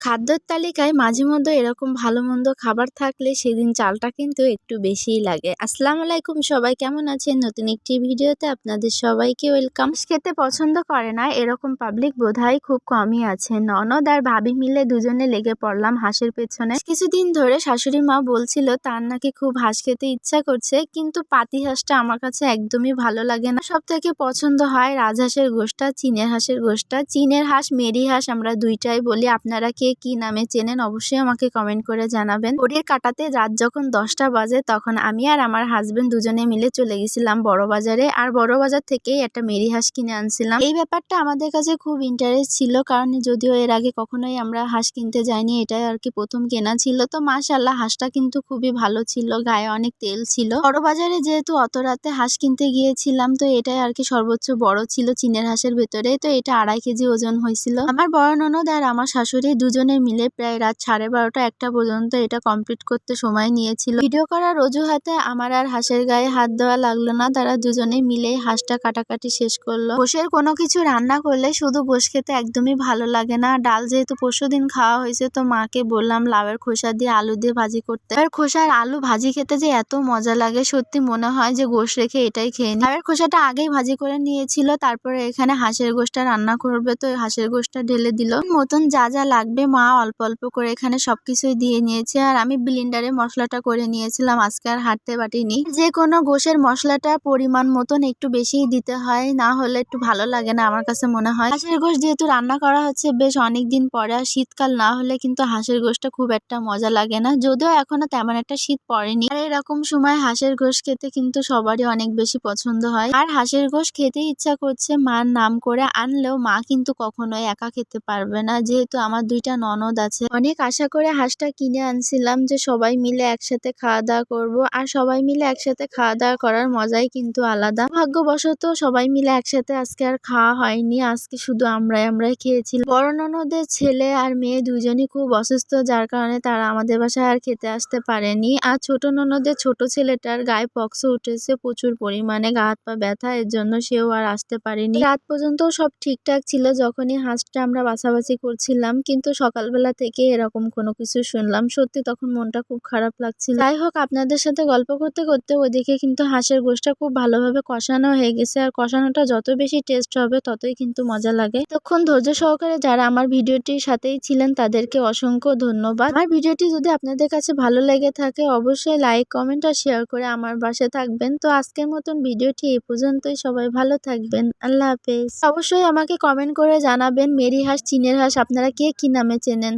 খাদ্যের তালিকায় মাঝে মধ্যে এরকম ভালো মন্দ খাবার থাকলে সেদিন চালটা কিন্তু একটু বেশিই লাগে। আসসালামু আলাইকুম, সবাই কেমন আছেন? নতুন একটি ভিডিওতে আপনাদের সবাইকে ওয়েলকাম। খেতে পছন্দ করে না এরকম পাবলিক বোধহয় খুব কমই আছে। ননদ আর ভাবি মিলে দুজনে লেগে পড়লাম হাঁসের পেছনে। কিছুদিন ধরে শাশুড়ি মা বলছিল তার নাকি খুব হাঁস খেতে ইচ্ছা করছে, কিন্তু পাতি হাঁসটা আমার কাছে একদমই ভালো লাগে না। সব থেকে পছন্দ হয় রাজহাঁসের গোশটা, চীনের হাঁসের গোশটা। চীনের হাঁস, মেরি হাঁস আমরা দুইটাই বলি। আপনারা কে কি নামে চেনেন অবশ্যই আমাকে কমেন্ট করে জানাবেন। ঘড়ির কাঁটাতে রাত যখন 10টা বাজে তখন আমি আর আমার হাজবেন্ড দুজনে মিলে চলে গেছিলাম বড় বাজারে, আর বড় বাজার থেকেই একটা মেরি হাঁস কিনে আনছিলাম। এই ব্যাপারটা আমাদের কাছে খুব ইন্টারেস্ট ছিল, কারণ যদিও এর আগে কখনোই আমরা হাঁস কিনতে যাইনি, এটাই আর কি প্রথম কেনা ছিল। তো মাশাআল্লাহ হাঁসটা কিন্তু খুবই ভালো ছিল, গায়ে অনেক তেল ছিল। বড় বাজারে যেহেতু অত রাতে হাঁস কিনতে গিয়েছিলাম, তো এটাই আর কি সর্বোচ্চ বড় ছিল চীনের হাঁসের ভেতরে। তো এটা 2.5 কেজি ওজন হয়েছিল। আমার বড় ননদ আর আমার শাশুড়ি দুজনে মিলে প্রায় রাত 12:30 1টা পর্যন্ত এটা কমপ্লিট করতে সময় নিয়েছিল। ভিডিও করার অজুহাতে আমার আর হাঁসের গায়ে হাত দেওয়া লাগলো না, তারা দুজনে মিলে হাঁসটা কাটাকাটি শেষ করলো। গোশের কোনো কিছু রান্না করলে শুধু গোশ খেতে একদমই ভালো লাগে না। ডাল যেহেতু পরশুদিন খাওয়া হয়েছে, তো মাকে বললাম লাউয়ের খোসা দিয়ে আলু দিয়ে ভাজি করতে। লাউয়ের খোসার আলু ভাজি খেতে যে এত মজা লাগে, সত্যি মনে হয় যে গোশ রেখে এটাই খেয়ে নিই। লাউয়ের খোসাটা আগেই ভাজি করে নিয়েছিল, তারপরে এখানে হাঁসের গোশটা রান্না করবে, তো হাঁসের গোশটা ঢেলে দিল। মতন যা যা লাগবে মা অল্প অল্প করে এখানে সবকিছুই দিয়ে নিয়েছে, আর আমি ব্লেন্ডারে মশলাটা করে নিয়েছিলাম, আজকে আর হাঁটতে পারিনি। যে কোনো গোশের মশলাটা পরিমাণ মতন একটু বেশিই দিতে হয়, না হলে একটু ভালো লাগে না আমার কাছে মনে হয়। হাঁসের গোশ যেহেতু রান্না করা হচ্ছে বেশ অনেকদিন পরে, আর শীতকাল না হলে কিন্তু হাঁসের গোশটা খুব একটা মজা লাগে না, যদিও এখনো তেমন একটা শীত পড়েনি। আর এরকম সময় হাঁসের গোশ খেতে কিন্তু সবারই অনেক বেশি পছন্দ হয়। আর হাঁসের গোশ খেতে ইচ্ছা করছে, মার নাম করে আনলেও মা কিন্তু কখনোই একা খেতে পারবে না, যেহেতু আমার দুইটা ননদ আছে। অনেক আশা করে হাঁসটা কিনে আনছিলাম যে সবাই মিলে একসাথে খাওয়া দাওয়া করব, আর সবাই মিলে একসাথে খাওয়া দাওয়া করার মজাই কিন্তু আলাদা। ভাগ্যবশত সবাই মিলে একসাথে আজকে আর খাওয়া হয়নি, আজকে শুধু আমরাই খেয়েছিলাম। বড় ননদের ছেলে আর মেয়ে দুজনই খুব অসুস্থ, যার কারণে তারা আমাদের বাসায় আর খেতে আসতে পারেনি। আর ছোট ননদের ছোট ছেলেটার গায়ে পক্স উঠেছে প্রচুর পরিমাণে, গা হাত পা ব্যথা, এর জন্য সেও আর আসতে পারেনি। রাত পর্যন্ত সব ঠিকঠাক ছিল যখনই হাঁসটা আমরা বাছাবাছি করছিলাম, কিন্তু সকালবেলা থেকে এরকম কোনো কিছু শুনলাম, সত্যি তখন মনটা খুব খারাপ লাগছিল। যাই হোক, আপনাদের সাথে গল্প করতে করতে ওইদিকে কিন্তু হাঁসের গোশটা খুব ভালোভাবে কষানো হয়ে গেছে, আর কষানোটা যত বেশি টেস্ট হবে ততই কিন্তু মজা লাগে। তখন ধৈর্য সহকারে যারা আমার ভিডিওটির সাথেই ছিলেন তাদেরকে অসংখ্য ধন্যবাদ। আমার ভিডিওটি যদি আপনাদের কাছে ভালো লেগে থাকে অবশ্যই লাইক, কমেন্ট আর শেয়ার করে আমার পাশে থাকবেন। তো আজকের মতন ভিডিওটি এই পর্যন্তই, সবাই ভালো থাকবেন, আল্লাহ হাফেজ। অবশ্যই আমাকে কমেন্ট করে জানাবেন মেরি হাঁস, চীনের হাঁস আপনারা কে কি নামে চেনেন।